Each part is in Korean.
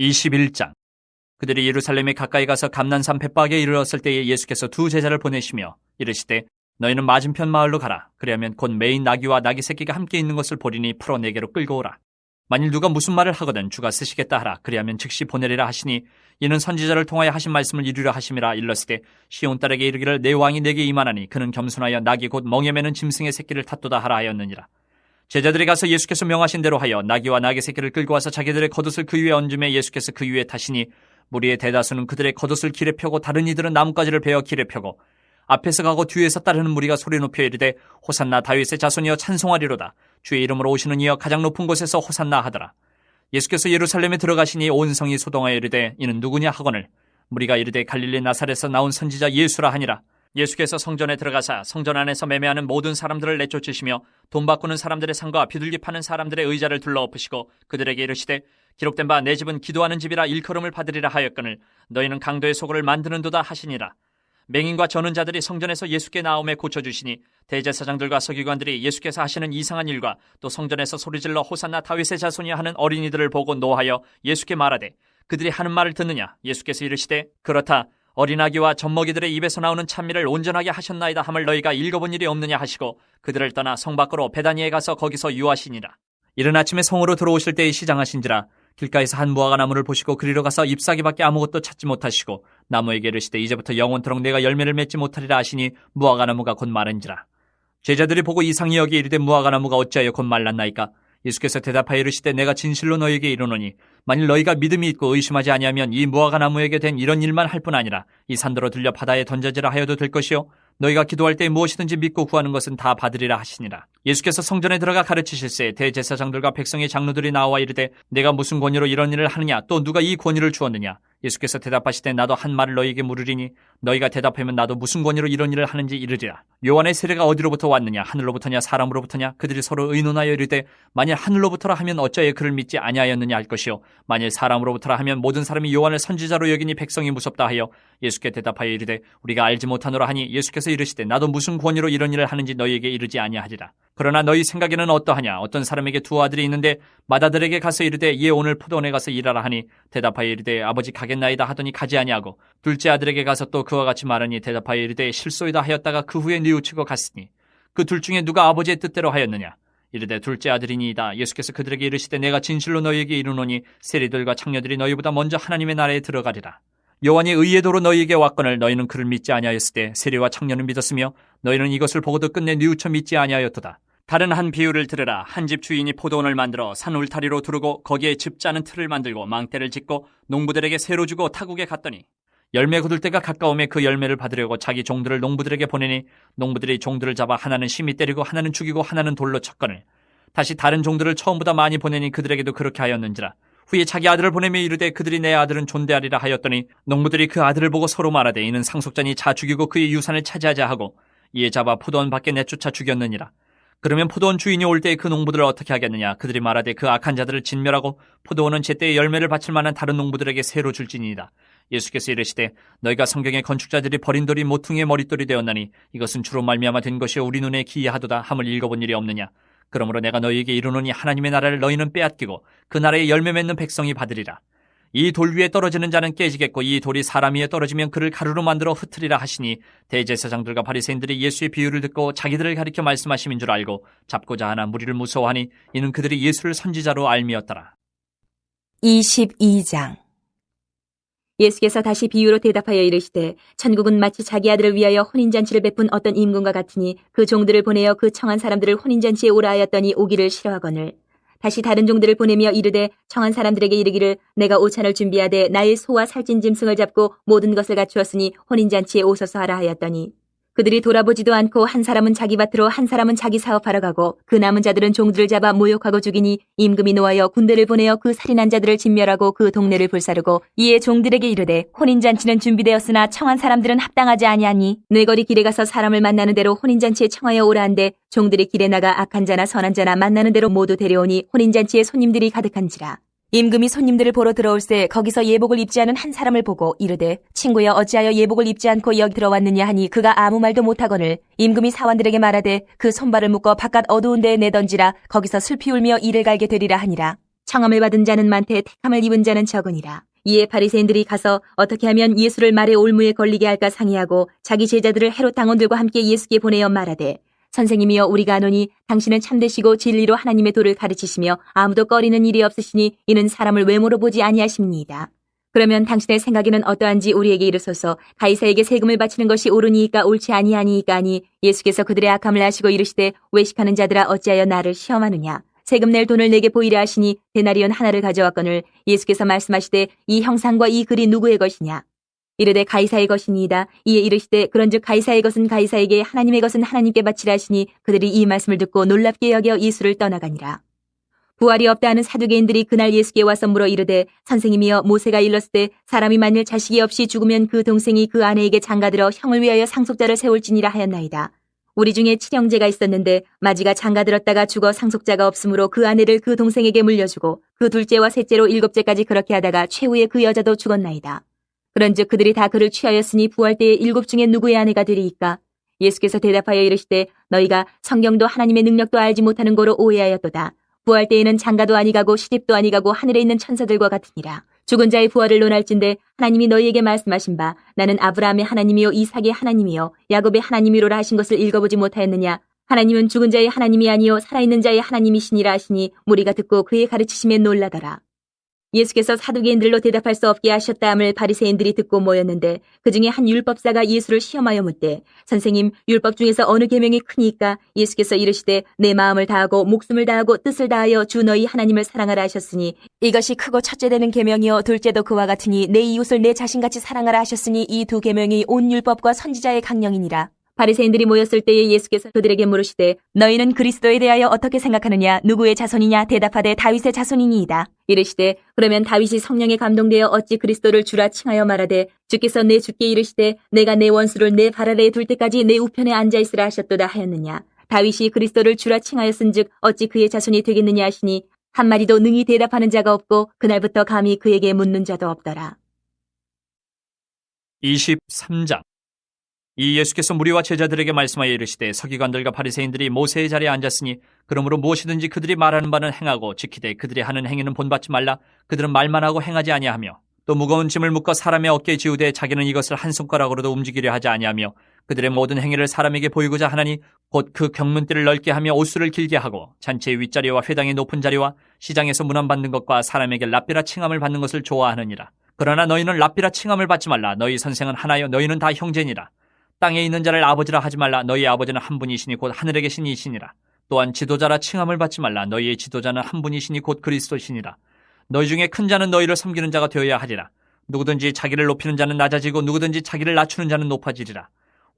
21장. 그들이 예루살렘에 가까이 가서 감난산 벳박에 이르렀을 때에 예수께서 두 제자를 보내시며 이르시되 너희는 맞은편 마을로 가라. 그리하면 곧 매인 나귀와 나귀 새끼가 함께 있는 것을 보리니 풀어 내게로 끌고 오라. 만일 누가 무슨 말을 하거든 주가 쓰시겠다 하라. 그리하면 즉시 보내리라 하시니 이는 선지자를 통하여 하신 말씀을 이루려 하심이라. 일렀으되 시온 딸에게 이르기를 내 왕이 내게 임하나니 그는 겸손하여 나귀 곧 멍에 매는 짐승의 새끼를 탔도다 하라 하였느니라. 제자들이 가서 예수께서 명하신 대로 하여 나귀와 나귀 새끼를 끌고 와서 자기들의 겉옷을 그 위에 얹음에 예수께서 그 위에 타시니 무리의 대다수는 그들의 겉옷을 길에 펴고 다른 이들은 나뭇가지를 베어 길에 펴고 앞에서 가고 뒤에서 따르는 무리가 소리 높여 이르되 호산나 다윗의 자손이여 찬송하리로다. 주의 이름으로 오시는 이여 가장 높은 곳에서 호산나 하더라. 예수께서 예루살렘에 들어가시니 온 성이 소동하여 이르되 이는 누구냐 하거늘 무리가 이르되 갈릴리 나사렛에서 나온 선지자 예수라 하니라. 예수께서 성전에 들어가사 성전 안에서 매매하는 모든 사람들을 내쫓으시며 돈 바꾸는 사람들의 상과 비둘기 파는 사람들의 의자를 둘러엎으시고 그들에게 이르시되 기록된 바 내 집은 기도하는 집이라 일컬음을 받으리라 하였거늘 너희는 강도의 소굴을 만드는도다 하시니라. 맹인과 저는 자들이 성전에서 예수께 나옴에 고쳐주시니 대제사장들과 서기관들이 예수께서 하시는 이상한 일과 또 성전에서 소리질러 호산나 다윗의 자손이여 하는 어린이들을 보고 노하여 예수께 말하되 그들이 하는 말을 듣느냐. 예수께서 이르시되 그렇다. 어린아기와 젖먹이들의 입에서 나오는 찬미를 온전하게 하셨나이다 함을 너희가 읽어본 일이 없느냐 하시고 그들을 떠나 성 밖으로 베다니에 가서 거기서 유하시니라. 이른 아침에 성으로 들어오실 때에 시장하신지라. 길가에서 한 무화과 나무를 보시고 그리로 가서 잎사귀밖에 아무것도 찾지 못하시고 나무에게 이르시되 이제부터 영원토록 내가 열매를 맺지 못하리라 하시니 무화과 나무가 곧 마른지라. 제자들이 보고 이상히 여기 이르되 무화과 나무가 어찌하여 곧 말랐나이까. 예수께서 대답하여 이르시되 내가 진실로 너희에게 이르노니 만일 너희가 믿음이 있고 의심하지 아니하면 이 무화과 나무에게 된 이런 일만 할 뿐 아니라 이 산더러 들려 바다에 던져지라 하여도 될 것이요 너희가 기도할 때 무엇이든지 믿고 구하는 것은 다 받으리라 하시니라. 예수께서 성전에 들어가 가르치실새 대제사장들과 백성의 장로들이 나와 이르되 내가 무슨 권위로 이런 일을 하느냐 또 누가 이 권위를 주었느냐. 예수께서 대답하시되 나도 한 말을 너희에게 물으리니 너희가 대답하면 나도 무슨 권위로 이런 일을 하는지 이르리라. 요한의 세례가 어디로부터 왔느냐 하늘로부터냐 사람으로부터냐. 그들이 서로 의논하여 이르되 만일 하늘로부터라 하면 어찌하여 그를 믿지 아니하였느냐 할 것이요 만일 사람으로부터라 하면 모든 사람이 요한을 선지자로 여기니 백성이 무섭다 하여 예수께 대답하여 이르되 우리가 알지 못하노라 하니 예수께서 이르시되 나도 무슨 권위로 이런 일을 하는지 너희에게 이르지 아니하리라. 그러나 너희 생각에는 어떠하냐. 어떤 사람에게 두 아들이 있는데 맏아들에게 가서 이르되 얘 오늘 포도원에 가서 일하라 하니 대답하여 이르되 아버지 가겠나이다 하더니 가지 아니하고 둘째 아들에게 가서 또 그와 같이 말하니 대답하여 이르되 실소이다 하였다가 그 후에 뉘우치고 갔으니 그 둘 중에 누가 아버지의 뜻대로 하였느냐. 이르되 둘째 아들이니이다. 예수께서 그들에게 이르시되 내가 진실로 너희에게 이르노니 세리들과 창녀들이 너희보다 먼저 하나님의 나라에 들어가리라. 요한이 의의 도로 너희에게 왔거늘 너희는 그를 믿지 아니하였을 때 세리와 창녀는 믿었으며 너희는 이것을 보고도 끝내 뉘우쳐 믿지 아니하였도다. 다른 한 비유를 들으라. 한 집 주인이 포도원을 만들어 산 울타리로 두르고 거기에 집 짜는 틀을 만들고 망대를 짓고 농부들에게 새로 주고 타국에 갔더니 열매 거둘 때가 가까움에 그 열매를 받으려고 자기 종들을 농부들에게 보내니 농부들이 종들을 잡아 하나는 심히 때리고 하나는 죽이고 하나는 돌로 쳤거늘 다시 다른 종들을 처음보다 많이 보내니 그들에게도 그렇게 하였는지라. 후에 자기 아들을 보내며 이르되 그들이 내 아들은 존대하리라 하였더니 농부들이 그 아들을 보고 서로 말하되 이는 상속자니 자 죽이고 그의 유산을 차지하자 하고 이에 잡아 포도원 밖에 내쫓아 죽였느니라. 그러면 포도원 주인이 올 때에 그 농부들을 어떻게 하겠느냐. 그들이 말하되 그 악한 자들을 진멸하고 포도원은 제때에 열매를 바칠 만한 다른 농부들에게 새로 줄지니이다. 예수께서 이르시되 너희가 성경의 건축자들이 버린 돌이 모퉁이의 머릿돌이 되었나니 이것은 주로 말미암아 된 것이요 우리 눈에 기이하도다 함을 읽어본 일이 없느냐. 그러므로 내가 너희에게 이르노니 하나님의 나라를 너희는 빼앗기고 그 나라에 열매 맺는 백성이 받으리라. 이 돌 위에 떨어지는 자는 깨지겠고 이 돌이 사람 위에 떨어지면 그를 가루로 만들어 흩으리라 하시니 대제사장들과 바리새인들이 예수의 비유를 듣고 자기들을 가리켜 말씀하심인 줄 알고 잡고자 하나 무리를 무서워하니 이는 그들이 예수를 선지자로 알미었더라. 22장. 예수께서 다시 비유로 대답하여 이르시되 천국은 마치 자기 아들을 위하여 혼인잔치를 베푼 어떤 임금과 같으니 그 종들을 보내어 그 청한 사람들을 혼인잔치에 오라 하였더니 오기를 싫어하거늘 다시 다른 종들을 보내며 이르되 청한 사람들에게 이르기를 내가 오찬을 준비하되 나의 소와 살찐 짐승을 잡고 모든 것을 갖추었으니 혼인잔치에 오소서 하라 하였더니 그들이 돌아보지도 않고 한 사람은 자기 밭으로 한 사람은 자기 사업하러 가고 그 남은 자들은 종들을 잡아 모욕하고 죽이니 임금이 노하여 군대를 보내어 그 살인한 자들을 진멸하고 그 동네를 불사르고 이에 종들에게 이르되 혼인잔치는 준비되었으나 청한 사람들은 합당하지 아니하니 네거리 길에 가서 사람을 만나는 대로 혼인잔치에 청하여 오라 한데 종들이 길에 나가 악한 자나 선한 자나 만나는 대로 모두 데려오니 혼인잔치에 손님들이 가득한지라. 임금이 손님들을 보러 들어올새 거기서 예복을 입지 않은 한 사람을 보고 이르되 친구여 어찌하여 예복을 입지 않고 여기 들어왔느냐 하니 그가 아무 말도 못하거늘 임금이 사원들에게 말하되 그 손발을 묶어 바깥 어두운 데에 내던지라 거기서 슬피 울며 이를 갈게 되리라 하니라. 청함을 받은 자는 많되 택함을 입은 자는 적으니라. 이에 바리새인들이 가서 어떻게 하면 예수를 말의 올무에 걸리게 할까 상의하고 자기 제자들을 헤롯 당원들과 함께 예수께 보내어 말하되 선생님이여 우리가 아노니 당신은 참되시고 진리로 하나님의 도를 가르치시며 아무도 꺼리는 일이 없으시니 이는 사람을 외모로 보지 아니하십니이다. 그러면 당신의 생각에는 어떠한지 우리에게 이르소서. 가이사에게 세금을 바치는 것이 옳으니이까 옳지 아니하니이까 하니 예수께서 그들의 악함을 아시고 이르시되 외식하는 자들아 어찌하여 나를 시험하느냐. 세금 낼 돈을 내게 보이려 하시니 데나리온 하나를 가져왔거늘 예수께서 말씀하시되 이 형상과 이 글이 누구의 것이냐. 이르되 가이사의 것이니이다. 이에 이르시되 그런즉 가이사의 것은 가이사에게 하나님의 것은 하나님께 바치라 하시니 그들이 이 말씀을 듣고 놀랍게 여겨 예수를 떠나가니라. 부활이 없다 하는 사두개인들이 그날 예수께 와서 물어 이르되 선생님이여 모세가 일렀을 때 사람이 만일 자식이 없이 죽으면 그 동생이 그 아내에게 장가들어 형을 위하여 상속자를 세울지니라 하였나이다. 우리 중에 칠형제가 있었는데 마지가 장가들었다가 죽어 상속자가 없으므로 그 아내를 그 동생에게 물려주고 그 둘째와 셋째로 일곱째까지 그렇게 하다가 최후에 그 여자도 죽었나이다. 그런즉 그들이 다 그를 취하였으니 부활 때에 일곱 중에 누구의 아내가 되리이까? 예수께서 대답하여 이르시되 너희가 성경도 하나님의 능력도 알지 못하는 거로 오해하였도다. 부활 때에는 장가도 아니가고 시집도 아니가고 하늘에 있는 천사들과 같으니라. 죽은 자의 부활을 논할진대 하나님이 너희에게 말씀하신 바 나는 아브라함의 하나님이요 이삭의 하나님이요 야곱의 하나님이로라 하신 것을 읽어보지 못하였느냐. 하나님은 죽은 자의 하나님이 아니요 살아있는 자의 하나님이시니라 하시니 무리가 듣고 그의 가르치심에 놀라더라. 예수께서 사두개인들로 대답할 수 없게 하셨다 함을 바리새인들이 듣고 모였는데 그중에 한 율법사가 예수를 시험하여 묻되 선생님 율법 중에서 어느 계명이 크니까? 예수께서 이르시되 내 마음을 다하고 목숨을 다하고 뜻을 다하여 주 너희 하나님을 사랑하라 하셨으니 이것이 크고 첫째 되는 계명이요 둘째도 그와 같으니 내 이웃을 내 자신같이 사랑하라 하셨으니 이 두 계명이 온 율법과 선지자의 강령이니라. 바리새인들이 모였을 때에 예수께서 그들에게 물으시되 너희는 그리스도에 대하여 어떻게 생각하느냐. 누구의 자손이냐. 대답하되 다윗의 자손이니이다. 이르시되 그러면 다윗이 성령에 감동되어 어찌 그리스도를 주라 칭하여 말하되 주께서 내 주께 이르시되 내가 내 원수를 내 발 아래에 둘 때까지 내 우편에 앉아있으라 하셨도다 하였느냐. 다윗이 그리스도를 주라 칭하였은즉 어찌 그의 자손이 되겠느냐 하시니 한마디도 능히 대답하는 자가 없고 그날부터 감히 그에게 묻는 자도 없더라. 23장. 이 예수께서 무리와 제자들에게 말씀하여 이르시되 서기관들과 바리새인들이 모세의 자리에 앉았으니 그러므로 무엇이든지 그들이 말하는 바는 행하고 지키되 그들이 하는 행위는 본받지 말라. 그들은 말만 하고 행하지 아니하며 또 무거운 짐을 묶어 사람의 어깨에 지우되 자기는 이것을 한 손가락으로도 움직이려 하지 아니하며 그들의 모든 행위를 사람에게 보이고자 하나니 곧 그 경문띠를 넓게 하며 옷수를 길게 하고 잔치의 윗자리와 회당의 높은 자리와 시장에서 문안받는 것과 사람에게 랍비라 칭함을 받는 것을 좋아하느니라. 그러나 너희는 랍비라 칭함을 받지 말라. 너희 선생은 하나요 너희는 다 형제니라. 땅에 있는 자를 아버지라 하지 말라. 너희의 아버지는 한 분이시니 곧 하늘에 계신 이시니라. 또한 지도자라 칭함을 받지 말라. 너희의 지도자는 한 분이시니 곧 그리스도시니라. 너희 중에 큰 자는 너희를 섬기는 자가 되어야 하리라. 누구든지 자기를 높이는 자는 낮아지고 누구든지 자기를 낮추는 자는 높아지리라.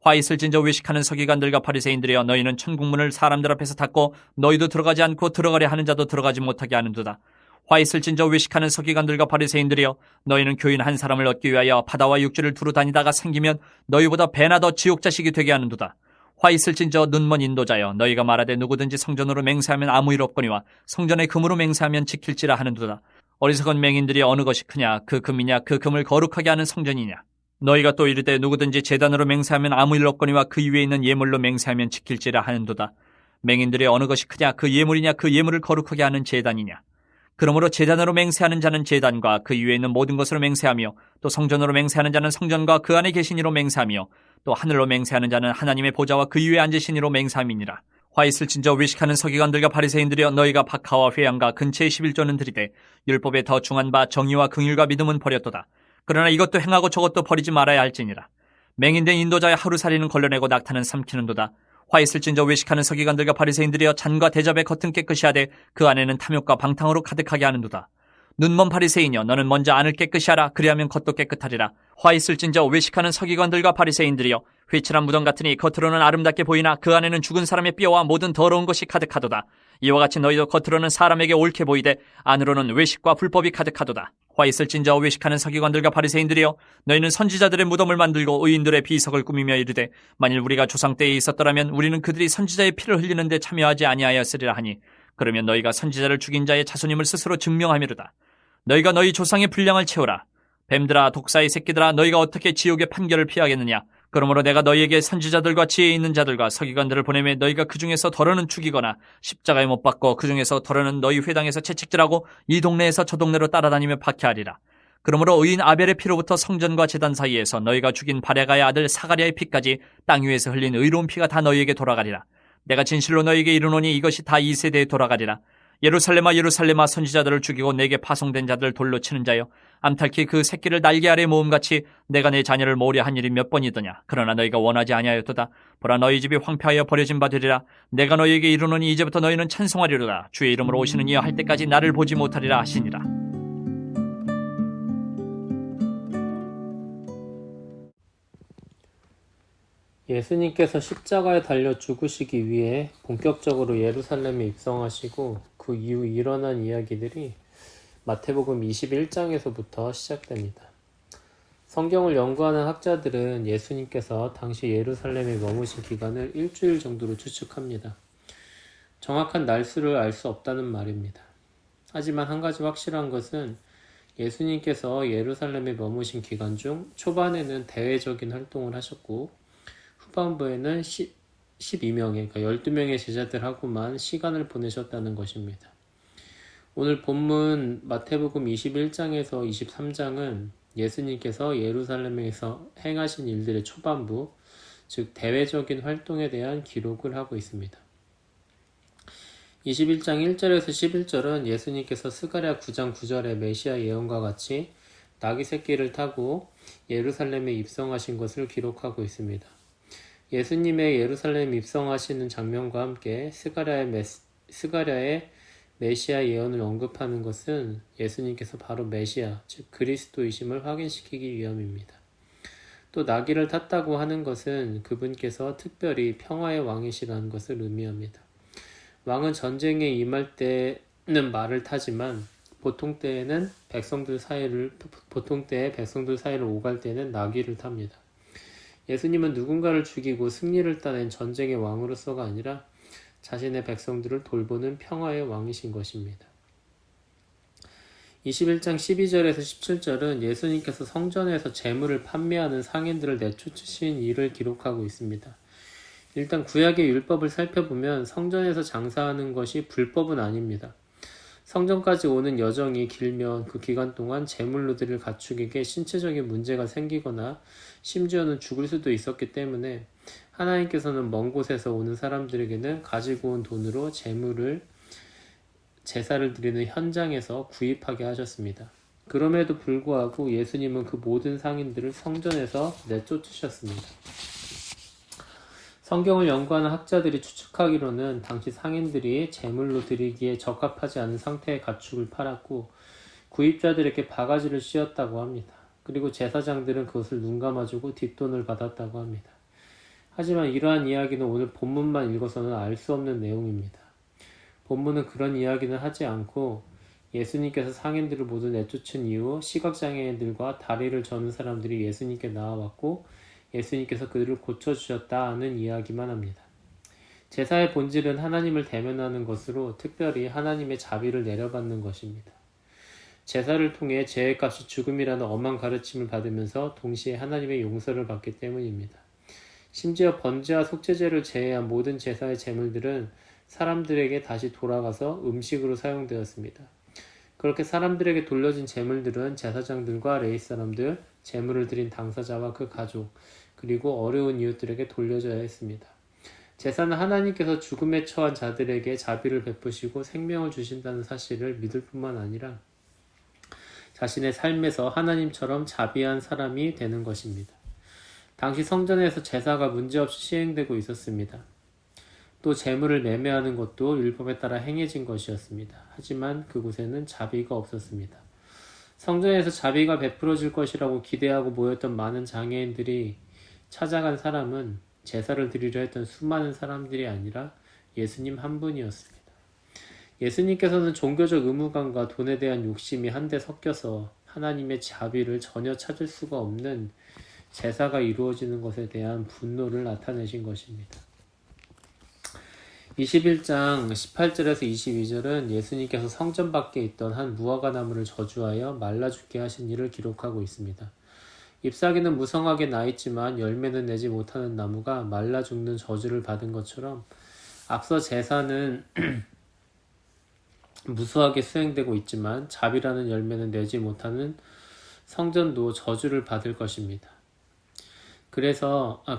화 있을진저 외식하는 서기관들과 바리새인들이여 너희는 천국문을 사람들 앞에서 닫고 너희도 들어가지 않고 들어가려 하는 자도 들어가지 못하게 하는도다. 화 있을진저 외식하는 서기관들과 바리새인들이여 너희는 교인 한 사람을 얻기 위하여 바다와 육지를 두루 다니다가 생기면 너희보다 배나 더 지옥자식이 되게 하는도다. 화 있을진저 눈먼 인도자여 너희가 말하되 누구든지 성전으로 맹세하면 아무 일 없거니와 성전의 금으로 맹세하면 지킬지라 하는도다. 어리석은 맹인들이 어느 것이 크냐. 그 금이냐 그 금을 거룩하게 하는 성전이냐. 너희가 또 이르되 누구든지 제단으로 맹세하면 아무 일 없거니와 그 위에 있는 예물로 맹세하면 지킬지라 하는도다. 맹인들이 어느 것이 크냐. 그 예물이냐 그 예물을 거룩하게 하는 제단이냐. 그러므로 제단으로 맹세하는 자는 제단과 그 위에 있는 모든 것으로 맹세하며 또 성전으로 맹세하는 자는 성전과 그 안에 계신 이로 맹세하며 또 하늘로 맹세하는 자는 하나님의 보좌와 그 위에 앉으신 이로 맹세함이니라. 화 있을진저 외식하는 서기관들과 바리새인들이여 너희가 박하와 회양과 근처의 11조는 드리되 율법에 더 중한 바 정의와 긍휼과 믿음은 버렸도다. 그러나 이것도 행하고 저것도 버리지 말아야 할지니라. 맹인된 인도자의 하루살이는 걸러내고 낙타는 삼키는도다. 화 있을진저 외식하는 서기관들과 바리새인들이여 잔과 대접의 겉은 깨끗이 하되 그 안에는 탐욕과 방탕으로 가득하게 하는도다. 눈먼 바리새인이여 너는 먼저 안을 깨끗이 하라. 그리하면 겉도 깨끗하리라. 화 있을진저 외식하는 서기관들과 바리새인들이여 회칠한 무덤 같으니 겉으로는 아름답게 보이나 그 안에는 죽은 사람의 뼈와 모든 더러운 것이 가득하도다. 이와 같이 너희도 겉으로는 사람에게 옳게 보이되 안으로는 외식과 불법이 가득하도다. 화 있을진저 외식하는 서기관들과 바리새인들이여 너희는 선지자들의 무덤을 만들고 의인들의 비석을 꾸미며 이르되 만일 우리가 조상 때에 있었더라면 우리는 그들이 선지자의 피를 흘리는 데 참여하지 아니하였으리라 하니 그러면 너희가 선지자를 죽인 자의 자손임을 스스로 증명하미로다. 너희가 너희 조상의 분량을 채우라. 뱀들아 독사의 새끼들아 너희가 어떻게 지옥의 판결을 피하겠느냐. 그러므로 내가 너희에게 선지자들과 지혜 있는 자들과 서기관들을 보내매 너희가 그 중에서 덜어는 죽이거나 십자가에 못 박고 그 중에서 덜어는 너희 회당에서 채찍질하고 이 동네에서 저 동네로 따라다니며 박해하리라. 그러므로 의인 아벨의 피로부터 성전과 제단 사이에서 너희가 죽인 바랴가의 아들 사가랴의 피까지 땅 위에서 흘린 의로운 피가 다 너희에게 돌아가리라. 내가 진실로 너희에게 이르노니 이것이 다 이 세대에 돌아가리라. 예루살렘아 예루살렘아 선지자들을 죽이고 내게 파송된 자들을 돌로 치는 자여 암탈키 그 새끼를 날개 아래 모음같이 내가 내 자녀를 모으려 한 일이 몇 번이더냐. 그러나 너희가 원하지 아니하였도다. 보라 너희 집이 황폐하여 버려진 바 되리라. 내가 너희에게 이르노니 이제부터 너희는 찬송하리로다. 주의 이름으로 오시는 이여 할 때까지 나를 보지 못하리라 하시니라. 예수님께서 십자가에 달려 죽으시기 위해 본격적으로 예루살렘에 입성하시고 그 이후 일어난 이야기들이 마태복음 21장에서부터 시작됩니다. 성경을 연구하는 학자들은 예수님께서 당시 예루살렘에 머무신 기간을 일주일 정도로 추측합니다. 정확한 날수를 알 수 없다는 말입니다. 하지만 한 가지 확실한 것은 예수님께서 예루살렘에 머무신 기간 중 초반에는 대외적인 활동을 하셨고 후반부에는 12명의, 그러니까 12명의 제자들하고만 시간을 보내셨다는 것입니다. 오늘 본문 마태복음 21장에서 23장은 예수님께서 예루살렘에서 행하신 일들의 초반부, 즉 대외적인 활동에 대한 기록을 하고 있습니다. 21장 1절에서 11절은 예수님께서 스가랴 9장 9절의 메시아 예언과 같이 나귀 새끼를 타고 예루살렘에 입성하신 것을 기록하고 있습니다. 예수님의 예루살렘 입성하시는 장면과 함께 스가랴의 메시아 예언을 언급하는 것은 예수님께서 바로 메시아, 즉 그리스도이심을 확인시키기 위함입니다. 또 나귀를 탔다고 하는 것은 그분께서 특별히 평화의 왕이시라는 것을 의미합니다. 왕은 전쟁에 임할 때는 말을 타지만 보통 때에 백성들 사이를 오갈 때는 나귀를 탑니다. 예수님은 누군가를 죽이고 승리를 따낸 전쟁의 왕으로서가 아니라 자신의 백성들을 돌보는 평화의 왕이신 것입니다. 21장 12절에서 17절은 예수님께서 성전에서 재물을 판매하는 상인들을 내쫓으신 일을 기록하고 있습니다. 일단 구약의 율법을 살펴보면 성전에서 장사하는 것이 불법은 아닙니다. 성전까지 오는 여정이 길면 그 기간 동안 제물로드릴 가축에게 신체적인 문제가 생기거나 심지어는 죽을 수도 있었기 때문에 하나님께서는 먼 곳에서 오는 사람들에게는 가지고 온 돈으로 제사를 드리는 현장에서 구입하게 하셨습니다. 그럼에도 불구하고 예수님은 그 모든 상인들을 성전에서 내쫓으셨습니다. 성경을 연구하는 학자들이 추측하기로는 당시 상인들이 제물로 드리기에 적합하지 않은 상태의 가축을 팔았고 구입자들에게 바가지를 씌웠다고 합니다. 그리고 제사장들은 그것을 눈감아주고 뒷돈을 받았다고 합니다. 하지만 이러한 이야기는 오늘 본문만 읽어서는 알 수 없는 내용입니다. 본문은 그런 이야기는 하지 않고 예수님께서 상인들을 모두 내쫓은 이후 시각장애인들과 다리를 저는 사람들이 예수님께 나와왔고 예수님께서 그들을 고쳐주셨다는 이야기만 합니다. 제사의 본질은 하나님을 대면하는 것으로 특별히 하나님의 자비를 내려받는 것입니다. 제사를 통해 죄의 값이 죽음이라는 엄한 가르침을 받으면서 동시에 하나님의 용서를 받기 때문입니다. 심지어 번제와 속죄제를 제외한 모든 제사의 제물들은 사람들에게 다시 돌아가서 음식으로 사용되었습니다. 그렇게 사람들에게 돌려진 제물들은 제사장들과 레위 사람들, 제물을 드린 당사자와 그 가족, 그리고 어려운 이웃들에게 돌려져야 했습니다. 제사는 하나님께서 죽음에 처한 자들에게 자비를 베푸시고 생명을 주신다는 사실을 믿을 뿐만 아니라 자신의 삶에서 하나님처럼 자비한 사람이 되는 것입니다. 당시 성전에서 제사가 문제없이 시행되고 있었습니다. 또 제물을 매매하는 것도 율법에 따라 행해진 것이었습니다. 하지만 그곳에는 자비가 없었습니다. 성전에서 자비가 베풀어질 것이라고 기대하고 모였던 많은 장애인들이 찾아간 사람은 제사를 드리려 했던 수많은 사람들이 아니라 예수님 한 분이었습니다. 예수님께서는 종교적 의무감과 돈에 대한 욕심이 한데 섞여서 하나님의 자비를 전혀 찾을 수가 없는 제사가 이루어지는 것에 대한 분노를 나타내신 것입니다. 21장 18절에서 22절은 예수님께서 성전 밖에 있던 한 무화과 나무를 저주하여 말라 죽게 하신 일을 기록하고 있습니다. 잎사귀는 무성하게 나 있지만 열매는 내지 못하는 나무가 말라 죽는 저주를 받은 것처럼 앞서 제사는 무수하게 수행되고 있지만 자비라는 열매는 내지 못하는 성전도 저주를 받을 것입니다.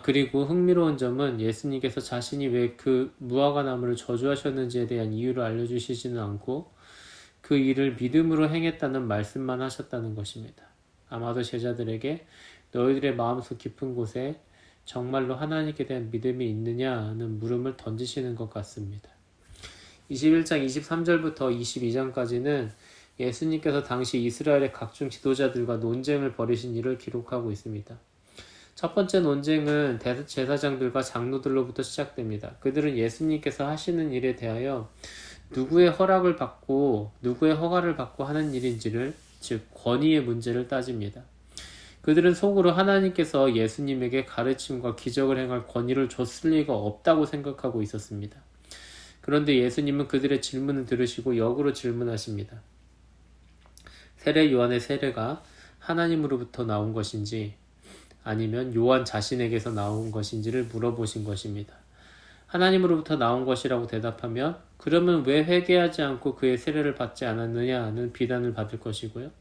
그리고 흥미로운 점은 예수님께서 자신이 왜 그 무화과 나무를 저주하셨는지에 대한 이유를 알려주시지는 않고 그 일을 믿음으로 행했다는 말씀만 하셨다는 것입니다. 아마도 제자들에게 너희들의 마음속 깊은 곳에 정말로 하나님께 대한 믿음이 있느냐는 물음을 던지시는 것 같습니다. 21장 23절부터 22장까지는 예수님께서 당시 이스라엘의 각종 지도자들과 논쟁을 벌이신 일을 기록하고 있습니다. 첫 번째 논쟁은 제사장들과 장로들로부터 시작됩니다. 그들은 예수님께서 하시는 일에 대하여 누구의 허가를 받고 하는 일인지를, 즉 권위의 문제를 따집니다. 그들은 속으로 하나님께서 예수님에게 가르침과 기적을 행할 권위를 줬을 리가 없다고 생각하고 있었습니다. 그런데 예수님은 그들의 질문을 들으시고 역으로 질문하십니다. 세례 요한의 세례가 하나님으로부터 나온 것인지 아니면 요한 자신에게서 나온 것인지를 물어보신 것입니다. 하나님으로부터 나온 것이라고 대답하면 그러면 왜 회개하지 않고 그의 세례를 받지 않았느냐는 비난을 받을 것이고요.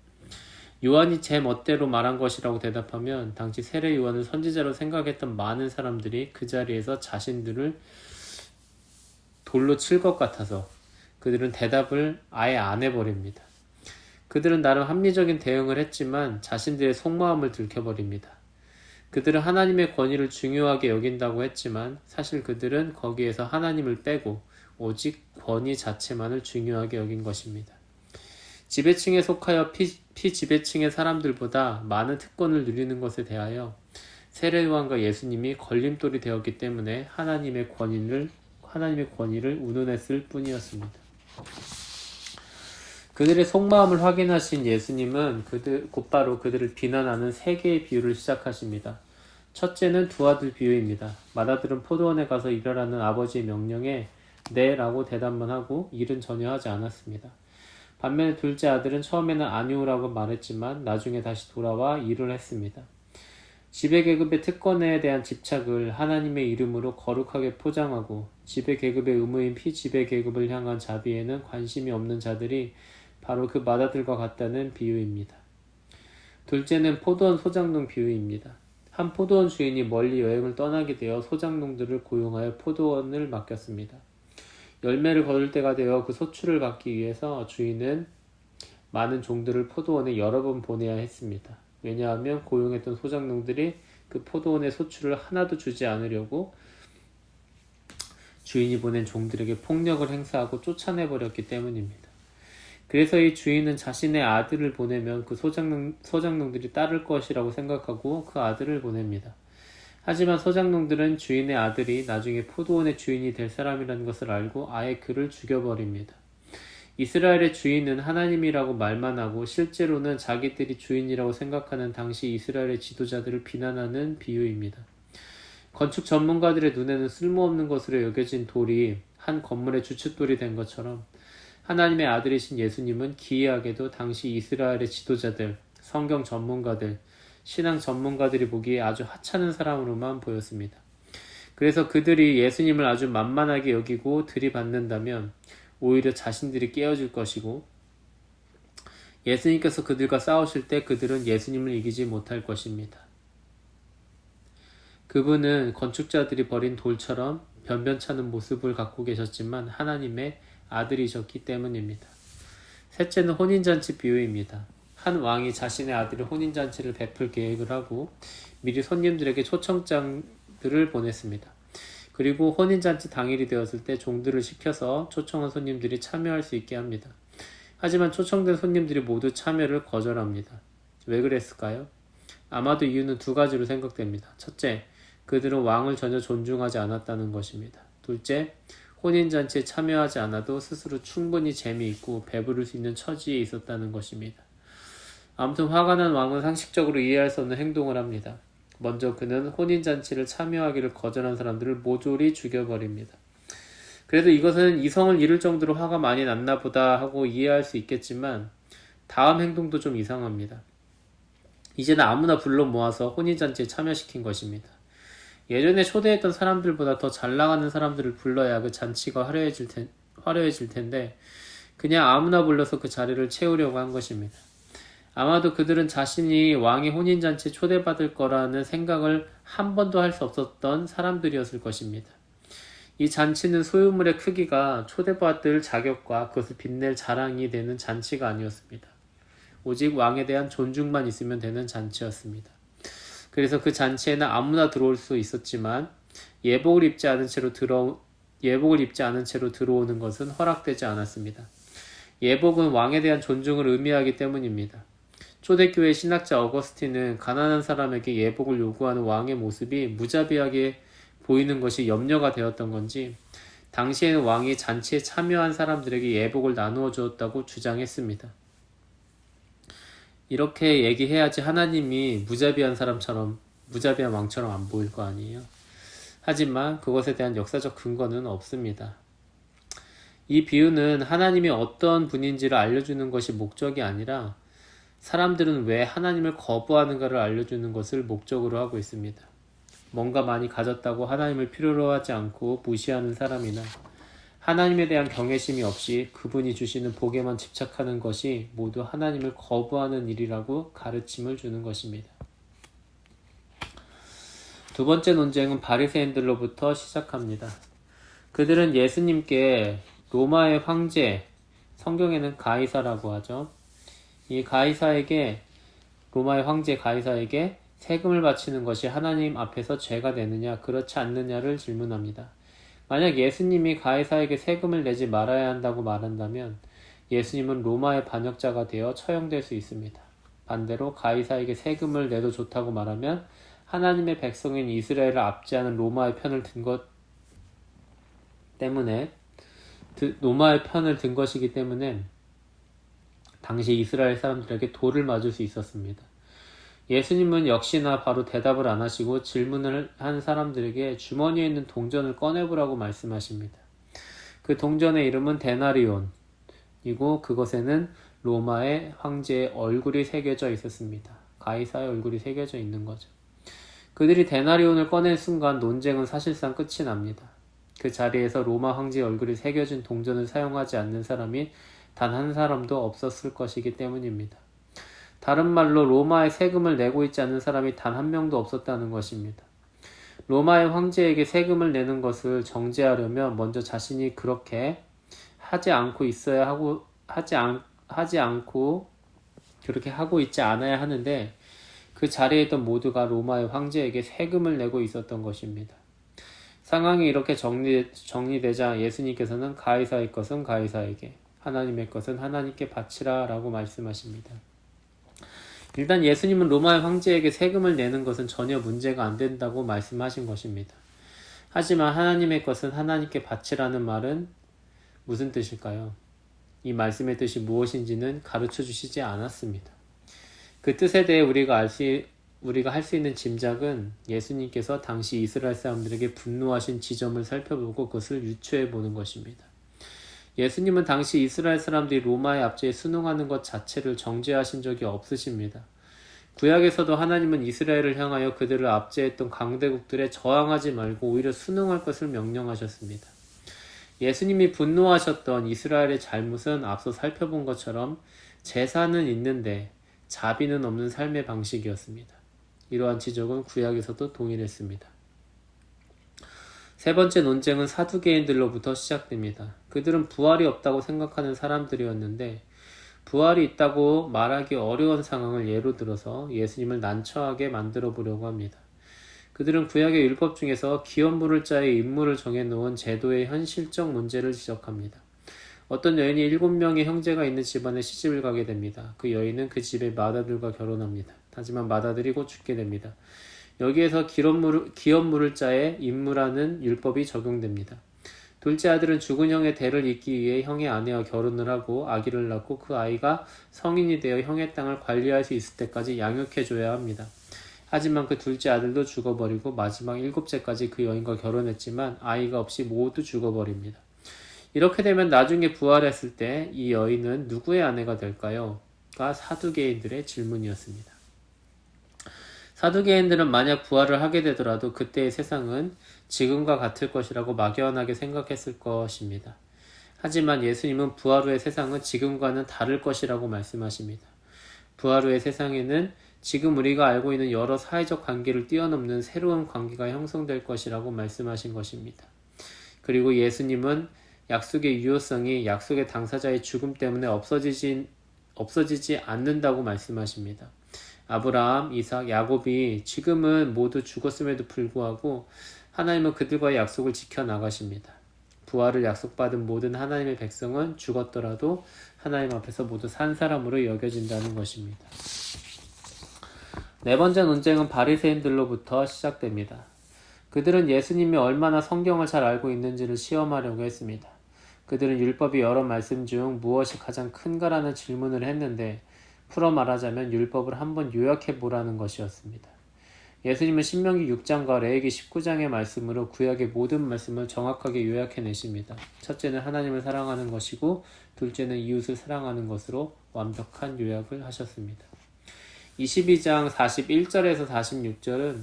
요한이 제 멋대로 말한 것이라고 대답하면 당시 세례 요한을 선지자로 생각했던 많은 사람들이 그 자리에서 자신들을 돌로 칠 것 같아서 그들은 대답을 아예 안 해버립니다. 그들은 나름 합리적인 대응을 했지만 자신들의 속마음을 들켜버립니다. 그들은 하나님의 권위를 중요하게 여긴다고 했지만 사실 그들은 거기에서 하나님을 빼고 오직 권위 자체만을 중요하게 여긴 것입니다. 지배층에 속하여 피지배층의 사람들보다 많은 특권을 누리는 것에 대하여 세례 요한과 예수님이 걸림돌이 되었기 때문에 하나님의 권위를 운운했을 뿐이었습니다. 그들의 속마음을 확인하신 예수님은 곧바로 그들을 비난하는 세 개의 비유를 시작하십니다. 첫째는 두 아들 비유입니다. 맏아들은 포도원에 가서 일하라는 아버지의 명령에 네 라고 대답만 하고 일은 전혀 하지 않았습니다. 반면에 둘째 아들은 처음에는 아니오라고 말했지만 나중에 다시 돌아와 일을 했습니다. 지배계급의 특권에 대한 집착을 하나님의 이름으로 거룩하게 포장하고 지배계급의 의무인 피지배계급을 향한 자비에는 관심이 없는 자들이 바로 그 맏아들과 같다는 비유입니다. 둘째는 포도원 소장농 비유입니다. 한 포도원 주인이 멀리 여행을 떠나게 되어 소장농들을 고용하여 포도원을 맡겼습니다. 열매를 거둘 때가 되어 그 소출을 받기 위해서 주인은 많은 종들을 포도원에 여러 번 보내야 했습니다. 왜냐하면 고용했던 소장농들이 그 포도원의 소출을 하나도 주지 않으려고 주인이 보낸 종들에게 폭력을 행사하고 쫓아내버렸기 때문입니다. 그래서 이 주인은 자신의 아들을 보내면 그 소장농들이 따를 것이라고 생각하고 그 아들을 보냅니다. 하지만 소장농들은 주인의 아들이 나중에 포도원의 주인이 될 사람이라는 것을 알고 아예 그를 죽여버립니다. 이스라엘의 주인은 하나님이라고 말만 하고 실제로는 자기들이 주인이라고 생각하는 당시 이스라엘의 지도자들을 비난하는 비유입니다. 건축 전문가들의 눈에는 쓸모없는 것으로 여겨진 돌이 한 건물의 주춧돌이 된 것처럼 하나님의 아들이신 예수님은 기이하게도 당시 이스라엘의 지도자들, 성경 전문가들, 신앙 전문가들이 보기에 아주 하찮은 사람으로만 보였습니다. 그래서 그들이 예수님을 아주 만만하게 여기고 들이받는다면 오히려 자신들이 깨어질 것이고 예수님께서 그들과 싸우실 때 그들은 예수님을 이기지 못할 것입니다. 그분은 건축자들이 버린 돌처럼 변변찮은 모습을 갖고 계셨지만 하나님의 아들이셨기 때문입니다. 셋째는 혼인잔치 비유입니다. 한 왕이 자신의 아들의 혼인잔치를 베풀 계획을 하고 미리 손님들에게 초청장들을 보냈습니다. 그리고 혼인잔치 당일이 되었을 때 종들을 시켜서 초청한 손님들이 참여할 수 있게 합니다. 하지만 초청된 손님들이 모두 참여를 거절합니다. 왜 그랬을까요? 아마도 이유는 두 가지로 생각됩니다. 첫째, 그들은 왕을 전혀 존중하지 않았다는 것입니다. 둘째, 혼인잔치에 참여하지 않아도 스스로 충분히 재미있고 배부를 수 있는 처지에 있었다는 것입니다. 아무튼 화가 난 왕은 상식적으로 이해할 수 없는 행동을 합니다. 먼저 그는 혼인잔치를 참여하기를 거절한 사람들을 모조리 죽여버립니다. 그래도 이것은 이성을 잃을 정도로 화가 많이 났나 보다 하고 이해할 수 있겠지만 다음 행동도 좀 이상합니다. 이제는 아무나 불러 모아서 혼인잔치에 참여시킨 것입니다. 예전에 초대했던 사람들보다 더 잘 나가는 사람들을 불러야 그 잔치가 화려해질 텐데 그냥 아무나 불러서 그 자리를 채우려고 한 것입니다. 아마도 그들은 자신이 왕의 혼인잔치에 초대받을 거라는 생각을 한 번도 할 수 없었던 사람들이었을 것입니다. 이 잔치는 소유물의 크기가 초대받을 자격과 그것을 빛낼 자랑이 되는 잔치가 아니었습니다. 오직 왕에 대한 존중만 있으면 되는 잔치였습니다. 그래서 그 잔치에는 아무나 들어올 수 있었지만 예복을 입지 않은 채로 들어오는 것은 허락되지 않았습니다. 예복은 왕에 대한 존중을 의미하기 때문입니다. 초대교회 신학자 어거스틴은 가난한 사람에게 예복을 요구하는 왕의 모습이 무자비하게 보이는 것이 염려가 되었던 건지 당시에는 왕이 잔치에 참여한 사람들에게 예복을 나누어 주었다고 주장했습니다. 이렇게 얘기해야지 하나님이 무자비한 왕처럼 안 보일 거 아니에요. 하지만 그것에 대한 역사적 근거는 없습니다. 이 비유는 하나님이 어떤 분인지를 알려주는 것이 목적이 아니라 사람들은 왜 하나님을 거부하는가를 알려주는 것을 목적으로 하고 있습니다. 뭔가 많이 가졌다고 하나님을 필요로 하지 않고 무시하는 사람이나 하나님에 대한 경외심이 없이 그분이 주시는 복에만 집착하는 것이 모두 하나님을 거부하는 일이라고 가르침을 주는 것입니다. 두 번째 논쟁은 바리새인들로부터 시작합니다. 그들은 예수님께 로마의 황제, 성경에는 가이사라고 하죠. 이 로마의 황제 가이사에게 세금을 바치는 것이 하나님 앞에서 죄가 되느냐, 그렇지 않느냐를 질문합니다. 만약 예수님이 가이사에게 세금을 내지 말아야 한다고 말한다면 예수님은 로마의 반역자가 되어 처형될 수 있습니다. 반대로 가이사에게 세금을 내도 좋다고 말하면 하나님의 백성인 이스라엘을 압제하는 로마의 편을 든 것이기 때문에 당시 이스라엘 사람들에게 돌을 맞을 수 있었습니다. 예수님은 역시나 바로 대답을 안 하시고 질문을 한 사람들에게 주머니에 있는 동전을 꺼내보라고 말씀하십니다. 그 동전의 이름은 데나리온이고 그것에는 로마의 황제의 얼굴이 새겨져 있었습니다. 가이사의 얼굴이 새겨져 있는 거죠. 그들이 데나리온을 꺼낸 순간 논쟁은 사실상 끝이 납니다. 그 자리에서 로마 황제의 얼굴이 새겨진 동전을 사용하지 않는 사람이 단 한 사람도 없었을 것이기 때문입니다. 다른 말로 로마에 세금을 내고 있지 않는 사람이 단 한 명도 없었다는 것입니다. 로마의 황제에게 세금을 내는 것을 정죄하려면 먼저 자신이 그렇게 하지 않고 그렇게 하고 있지 않아야 하는데 그 자리에 있던 모두가 로마의 황제에게 세금을 내고 있었던 것입니다. 상황이 이렇게 정리되자 예수님께서는 가이사의 것은 가이사에게, 하나님의 것은 하나님께 바치라 라고 말씀하십니다. 일단 예수님은 로마의 황제에게 세금을 내는 것은 전혀 문제가 안 된다고 말씀하신 것입니다. 하지만 하나님의 것은 하나님께 바치라는 말은 무슨 뜻일까요? 이 말씀의 뜻이 무엇인지는 가르쳐 주시지 않았습니다. 그 뜻에 대해 우리가 할 수 있는 짐작은 예수님께서 당시 이스라엘 사람들에게 분노하신 지점을 살펴보고 그것을 유추해 보는 것입니다. 예수님은 당시 이스라엘 사람들이 로마의 압제에 순응하는 것 자체를 정죄하신 적이 없으십니다. 구약에서도 하나님은 이스라엘을 향하여 그들을 압제했던 강대국들에 저항하지 말고 오히려 순응할 것을 명령하셨습니다. 예수님이 분노하셨던 이스라엘의 잘못은 앞서 살펴본 것처럼 제사는 있는데 자비는 없는 삶의 방식이었습니다. 이러한 지적은 구약에서도 동일했습니다. 세 번째 논쟁은 사두개인들로부터 시작됩니다. 그들은 부활이 없다고 생각하는 사람들이었는데 부활이 있다고 말하기 어려운 상황을 예로 들어서 예수님을 난처하게 만들어 보려고 합니다. 그들은 구약의 율법 중에서 기업 물을 자의 임무를 정해놓은 제도의 현실적 문제를 지적합니다. 어떤 여인이 7명의 형제가 있는 집안에 시집을 가게 됩니다. 그 여인은 그 집의 맏아들과 결혼합니다. 하지만 맏아들이 곧 죽게 됩니다. 여기에서 기업 물을 자의 임무라는 율법이 적용됩니다. 둘째 아들은 죽은 형의 대를 잇기 위해 형의 아내와 결혼을 하고 아기를 낳고 그 아이가 성인이 되어 형의 땅을 관리할 수 있을 때까지 양육해줘야 합니다. 하지만 그 둘째 아들도 죽어버리고 마지막 7째까지 그 여인과 결혼했지만 아이가 없이 모두 죽어버립니다. 이렇게 되면 나중에 부활했을 때 이 여인은 누구의 아내가 될까요? 가 사두개인들의 질문이었습니다. 사두개인들은 만약 부활을 하게 되더라도 그때의 세상은 지금과 같을 것이라고 막연하게 생각했을 것입니다. 하지만 예수님은 부활 후의 세상은 지금과는 다를 것이라고 말씀하십니다. 부활 후의 세상에는 지금 우리가 알고 있는 여러 사회적 관계를 뛰어넘는 새로운 관계가 형성될 것이라고 말씀하신 것입니다. 그리고 예수님은 약속의 유효성이 약속의 당사자의 죽음 때문에 없어지지 않는다고 말씀하십니다. 아브라함, 이삭, 야곱이 지금은 모두 죽었음에도 불구하고 하나님은 그들과의 약속을 지켜나가십니다. 부활을 약속받은 모든 하나님의 백성은 죽었더라도 하나님 앞에서 모두 산 사람으로 여겨진다는 것입니다. 네 번째 논쟁은 바리새인들로부터 시작됩니다. 그들은 예수님이 얼마나 성경을 잘 알고 있는지를 시험하려고 했습니다. 그들은 율법의 여러 말씀 중 무엇이 가장 큰가라는 질문을 했는데 풀어 말하자면 율법을 한번 요약해 보라는 것이었습니다. 예수님은 신명기 6장과 레위기 19장의 말씀으로 구약의 모든 말씀을 정확하게 요약해내십니다. 첫째는 하나님을 사랑하는 것이고 둘째는 이웃을 사랑하는 것으로 완벽한 요약을 하셨습니다. 22장 41절에서 46절은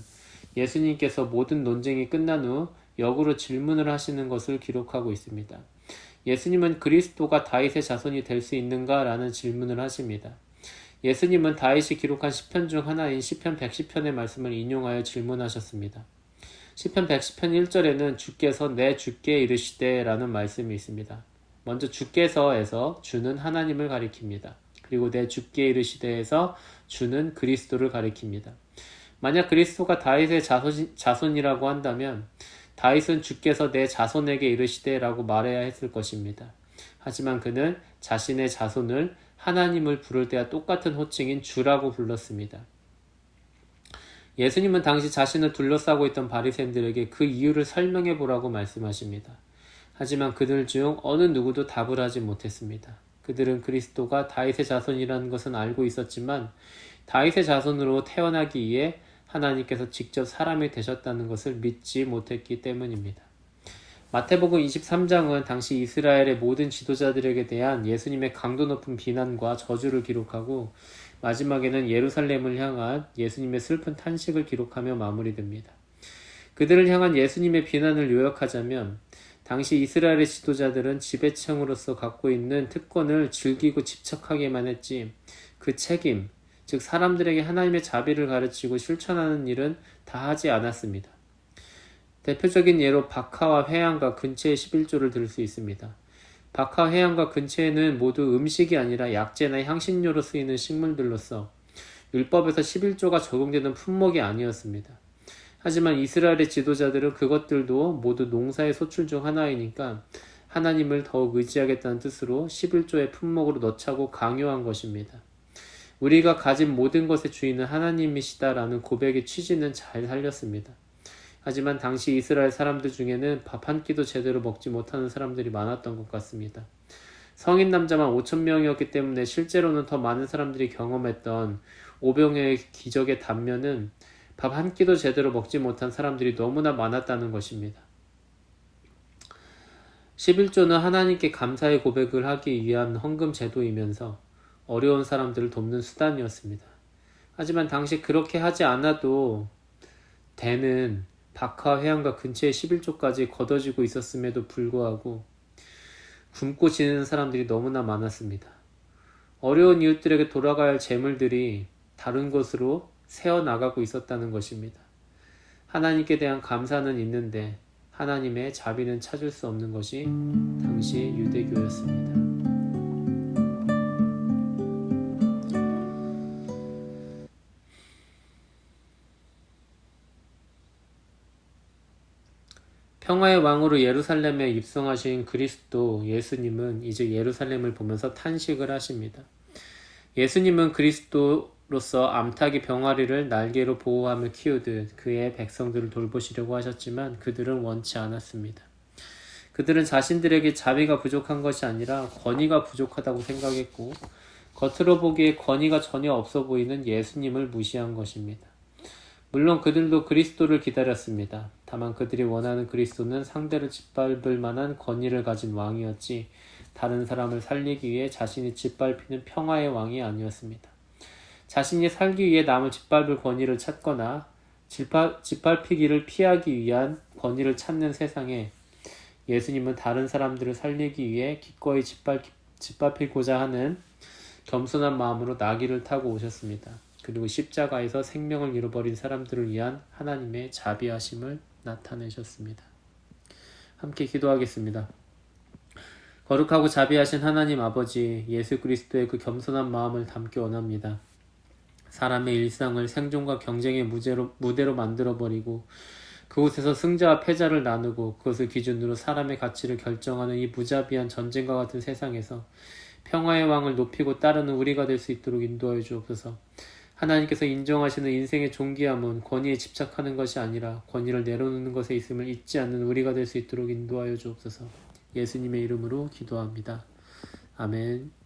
예수님께서 모든 논쟁이 끝난 후 역으로 질문을 하시는 것을 기록하고 있습니다. 예수님은 그리스도가 다윗의 자손이 될 수 있는가? 라는 질문을 하십니다. 예수님은 다윗이 기록한 시편 중 하나인 시편 110편의 말씀을 인용하여 질문하셨습니다. 시편 110편 1절에는 주께서 내 주께 이르시되 라는 말씀이 있습니다. 먼저 주께서에서 주는 하나님을 가리킵니다. 그리고 내 주께 이르시되에서 주는 그리스도를 가리킵니다. 만약 그리스도가 다윗의 자손이라고 한다면 다윗은 주께서 내 자손에게 이르시되 라고 말해야 했을 것입니다. 하지만 그는 자신의 자손을 하나님을 부를 때와 똑같은 호칭인 주라고 불렀습니다. 예수님은 당시 자신을 둘러싸고 있던 바리새인들에게 그 이유를 설명해 보라고 말씀하십니다. 하지만 그들 중 어느 누구도 답을 하지 못했습니다. 그들은 그리스도가 다윗의 자손이라는 것은 알고 있었지만 다윗의 자손으로 태어나기 위해 하나님께서 직접 사람이 되셨다는 것을 믿지 못했기 때문입니다. 마태복음 23장은 당시 이스라엘의 모든 지도자들에게 대한 예수님의 강도 높은 비난과 저주를 기록하고 마지막에는 예루살렘을 향한 예수님의 슬픈 탄식을 기록하며 마무리됩니다. 그들을 향한 예수님의 비난을 요약하자면 당시 이스라엘의 지도자들은 지배층으로서 갖고 있는 특권을 즐기고 집착하기만 했지 그 책임, 즉 사람들에게 하나님의 자비를 가르치고 실천하는 일은 다 하지 않았습니다. 대표적인 예로 박하와 회양과 근체의 11조를 들 수 있습니다. 박하, 회양과 근체는 모두 음식이 아니라 약재나 향신료로 쓰이는 식물들로서 율법에서 11조가 적용되는 품목이 아니었습니다. 하지만 이스라엘의 지도자들은 그것들도 모두 농사의 소출 중 하나이니까 하나님을 더욱 의지하겠다는 뜻으로 11조의 품목으로 넣자고 강요한 것입니다. 우리가 가진 모든 것의 주인은 하나님이시다라는 고백의 취지는 잘 살렸습니다. 하지만 당시 이스라엘 사람들 중에는 밥 한 끼도 제대로 먹지 못하는 사람들이 많았던 것 같습니다. 성인 남자만 5,000명이었기 때문에 실제로는 더 많은 사람들이 경험했던 오병이어의 기적의 단면은 밥 한 끼도 제대로 먹지 못한 사람들이 너무나 많았다는 것입니다. 11조는 하나님께 감사의 고백을 하기 위한 헌금 제도이면서 어려운 사람들을 돕는 수단이었습니다. 하지만 당시 그렇게 하지 않아도 되는 박하, 회양과 근처의 11조까지 걷어지고 있었음에도 불구하고 굶고 지내는 사람들이 너무나 많았습니다. 어려운 이웃들에게 돌아가야 할 재물들이 다른 곳으로 새어나가고 있었다는 것입니다. 하나님께 대한 감사는 있는데 하나님의 자비는 찾을 수 없는 것이 당시 유대교였습니다. 평화의 왕으로 예루살렘에 입성하신 그리스도 예수님은 이제 예루살렘을 보면서 탄식을 하십니다. 예수님은 그리스도로서 암탉이 병아리를 날개로 보호하며 키우듯 그의 백성들을 돌보시려고 하셨지만 그들은 원치 않았습니다. 그들은 자신들에게 자비가 부족한 것이 아니라 권위가 부족하다고 생각했고 겉으로 보기에 권위가 전혀 없어 보이는 예수님을 무시한 것입니다. 물론 그들도 그리스도를 기다렸습니다. 다만 그들이 원하는 그리스도는 상대를 짓밟을 만한 권위를 가진 왕이었지 다른 사람을 살리기 위해 자신이 짓밟히는 평화의 왕이 아니었습니다. 자신이 살기 위해 남을 짓밟을 권위를 찾거나 짓밟히기를 피하기 위한 권위를 찾는 세상에 예수님은 다른 사람들을 살리기 위해 기꺼이 짓밟히고자 하는 겸손한 마음으로 나귀를 타고 오셨습니다. 그리고 십자가에서 생명을 잃어버린 사람들을 위한 하나님의 자비하심을 나타내셨습니다. 함께 기도하겠습니다. 거룩하고 자비하신 하나님 아버지, 예수 그리스도의 그 겸손한 마음을 담기 원합니다. 사람의 일상을 생존과 경쟁의 무대로 만들어버리고 그곳에서 승자와 패자를 나누고 그것을 기준으로 사람의 가치를 결정하는 이 무자비한 전쟁과 같은 세상에서 평화의 왕을 높이고 따르는 우리가 될 수 있도록 인도하여 주옵소서. 하나님께서 인정하시는 인생의 존귀함은 권위에 집착하는 것이 아니라 권위를 내려놓는 것에 있음을 잊지 않는 우리가 될 수 있도록 인도하여 주옵소서. 예수님의 이름으로 기도합니다. 아멘.